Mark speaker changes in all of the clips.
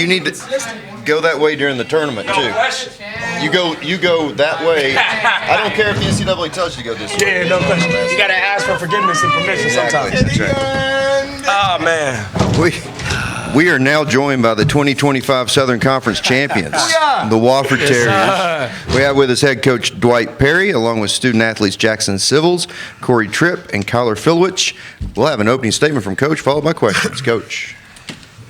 Speaker 1: You need to go that way during the tournament too. You go that way. I don't care if the NCAA tells you to go this way.
Speaker 2: Yeah, no question. You gotta ask for forgiveness and permission sometimes.
Speaker 1: That's right.
Speaker 2: Oh man.
Speaker 1: We are now joined by the 2025 Southern Conference champions, the Wofford Terriers. We have with us head coach Dwight Perry, along with student athletes Jackson Civils, Corey Tripp, and Kyler Filwich. We'll have an opening statement from Coach, followed by questions. Coach.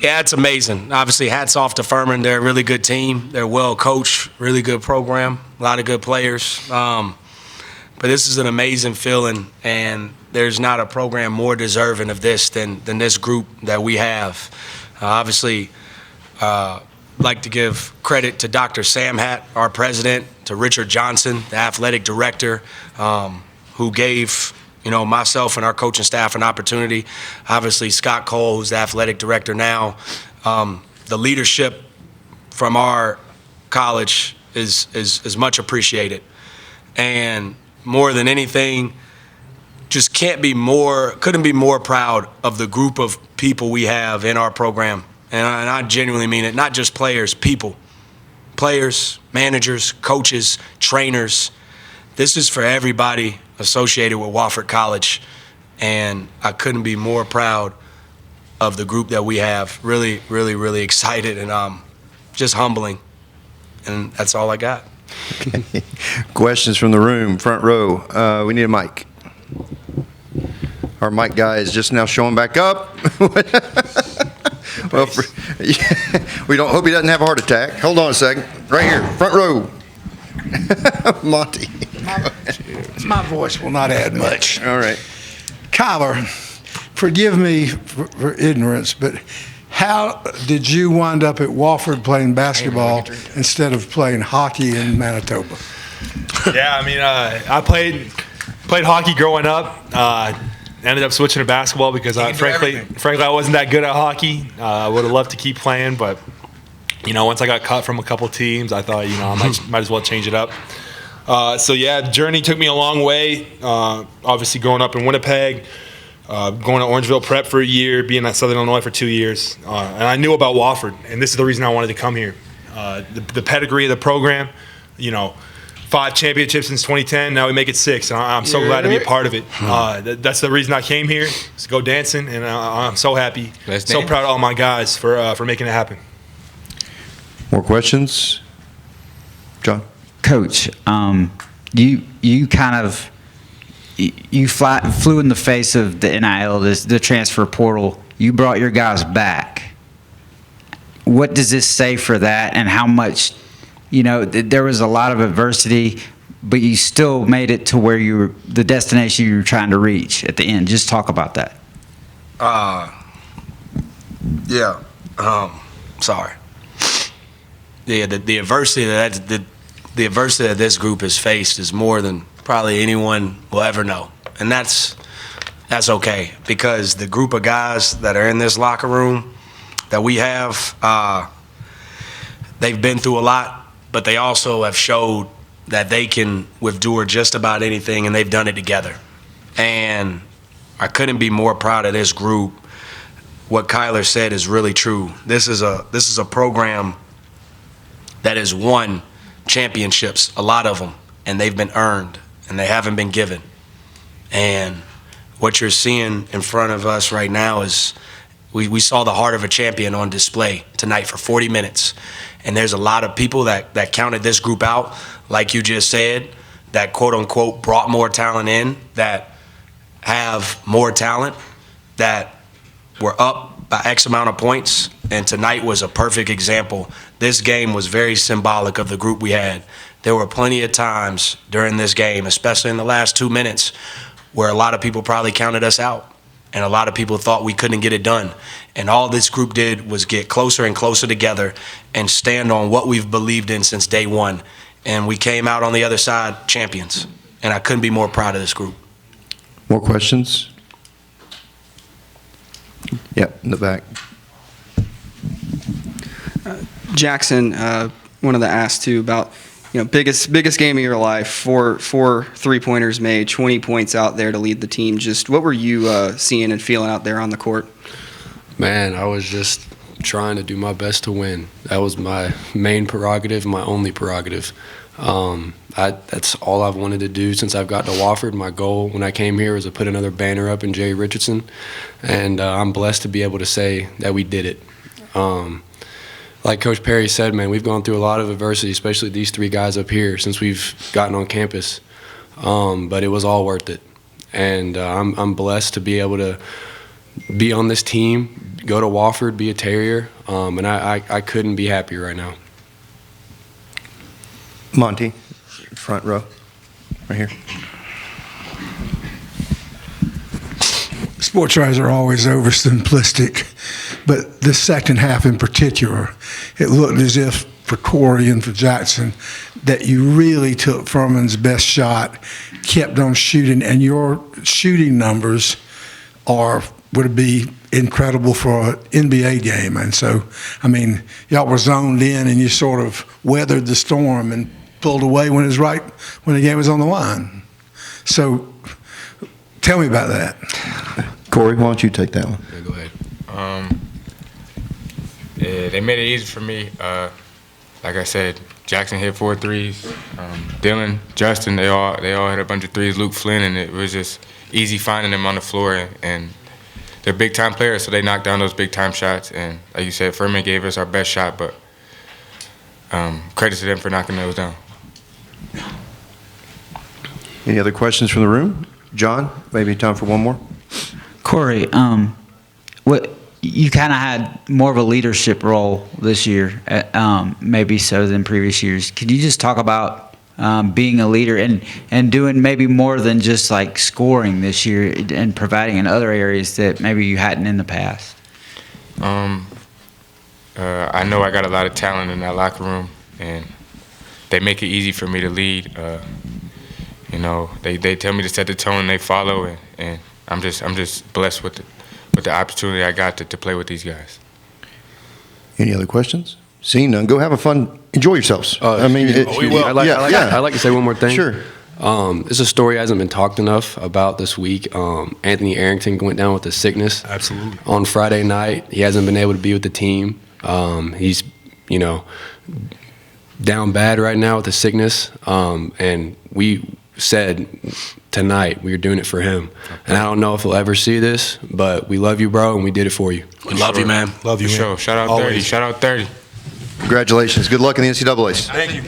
Speaker 2: Yeah, it's amazing. Obviously, hats off to Furman. They're a really good team. They're well coached, really good program, a lot of good players. But this is an amazing feeling, and there's not a program more deserving of this than this group that we have. Obviously, like to give credit to Dr. Sam Hatt, our president, to Richard Johnson, the athletic director, who gave myself and our coaching staff an opportunity. Obviously, Scott Cole, who's the athletic director now. The leadership from our college is much appreciated. And more than anything, just couldn't be more proud of the group of people we have in our program. And I genuinely mean it, not just players, people. Players, managers, coaches, trainers. This is for everybody associated with Wofford College, and I couldn't be more proud of the group that we have. Really, really, really excited and just humbling, and that's all I got.
Speaker 1: Okay. Questions from the room, front row. We need a mic. Our mic guy is just now showing back up. Well, we don't hope he doesn't have a heart attack. Hold on a second. Right here, front row. Monty.
Speaker 3: My voice will not add much.
Speaker 1: All right.
Speaker 3: Kyler, forgive me for ignorance, but how did you wind up at Wofford playing basketball instead of playing hockey in Manitoba?
Speaker 4: Yeah, I mean, I played hockey growing up. Ended up switching to basketball because frankly, I wasn't that good at hockey. I would have loved to keep playing, but once I got cut from a couple teams, I thought I might as well change it up. So yeah, the journey took me a long way. Obviously, growing up in Winnipeg, going to Orangeville Prep for a year, being at Southern Illinois for 2 years, and I knew about Wofford, and this is the reason I wanted to come here. The pedigree of the program, 5 championships since 2010. Now we make it 6, and I'm so glad to be a part of it. That's the reason I came here, is to go dancing, and I'm so happy, so proud of all my guys for making it happen.
Speaker 1: More questions? John?
Speaker 5: Coach, you kind of flew in the face of the NIL, the transfer portal. You brought your guys back. What does this say for that, and how much? There was a lot of adversity, but you still made it to where the destination you were trying to reach at the end. Just talk about that.
Speaker 2: Yeah. Sorry. Yeah, the adversity the adversity that this group has faced is more than probably anyone will ever know, and that's okay, because the group of guys that are in this locker room that we have, they've been through a lot, but they also have showed that they can endure just about anything, and they've done it together. And I couldn't be more proud of this group. What Kyler said is really true. This is a program that has won championships, a lot of them, and they've been earned, and they haven't been given. And what you're seeing in front of us right now is we saw the heart of a champion on display tonight for 40 minutes. And there's a lot of people that counted this group out, like you just said, that quote-unquote brought more talent in, that have more talent, that were up by X amount of points, and tonight was a perfect example. This game was very symbolic of the group we had. There were plenty of times during this game, especially in the last 2 minutes, where a lot of people probably counted us out, and a lot of people thought we couldn't get it done. And all this group did was get closer and closer together and stand on what we've believed in since day one. And we came out on the other side champions, and I couldn't be more proud of this group.
Speaker 1: More questions? Yep, in the back.
Speaker 6: Jackson, wanted to ask too about biggest game of your life, four 3-pointers made, 20 points out there to lead the team. Just what were you seeing and feeling out there on the court?
Speaker 7: Man, I was just trying to do my best to win. That was my main prerogative, my only prerogative. That's all I've wanted to do since I've got to Wofford. My goal when I came here was to put another banner up in Jerry Richardson, and I'm blessed to be able to say that we did it. Like Coach Perry said, man, we've gone through a lot of adversity, especially these three guys up here since we've gotten on campus, but it was all worth it. And I'm blessed to be able to be on this team, go to Wofford, be a Terrier, and I couldn't be happier right now.
Speaker 1: Monty, front row, right here.
Speaker 3: Sports writers are always oversimplistic, but this second half in particular, it looked as if for Corey and for Jackson that you really took Furman's best shot, kept on shooting, and your shooting numbers would be incredible for an NBA game. And so, I mean, y'all were zoned in and you sort of weathered the storm and pulled away when the game was on the line. So tell me about that.
Speaker 1: Corey, why don't you take that one?
Speaker 7: Yeah, go ahead.
Speaker 8: Yeah, they made it easy for me. Like I said, Jackson hit 4 threes. Dylan, Justin, they all hit a bunch of threes. Luke Flynn, and it was just easy finding them on the floor. And they're big-time players, so they knocked down those big-time shots. And like you said, Furman gave us our best shot, but credit to them for knocking those down.
Speaker 1: Any other questions from the room? John, maybe time for one more?
Speaker 5: Corey, what you kind of had more of a leadership role this year, maybe so than previous years. Could you just talk about being a leader and doing maybe more than just like scoring this year and providing in other areas that maybe you hadn't in the past?
Speaker 8: I know I got a lot of talent in that locker room, and they make it easy for me to lead. You know, they tell me to set the tone, they follow, and I'm just blessed with the opportunity I got to play with these guys.
Speaker 1: Any other questions? Seeing none, go have a fun, enjoy yourselves.
Speaker 7: I'd like to say one more thing.
Speaker 1: Sure.
Speaker 7: It's a story that hasn't been talked enough about this week. Anthony Arrington went down with a sickness.
Speaker 4: Absolutely.
Speaker 7: On Friday night. He hasn't been able to be with the team. He's, down bad right now with the sickness. And we said tonight we were doing it for him. And I don't know if he'll ever see this, but we love you, bro, and we did it for you.
Speaker 2: We love you, man.
Speaker 4: Love you,
Speaker 8: For
Speaker 4: man.
Speaker 8: sure. Shout out
Speaker 4: Always.
Speaker 8: 30. Shout out 30.
Speaker 1: Congratulations. Good luck in the NCAAs.
Speaker 4: Thank you.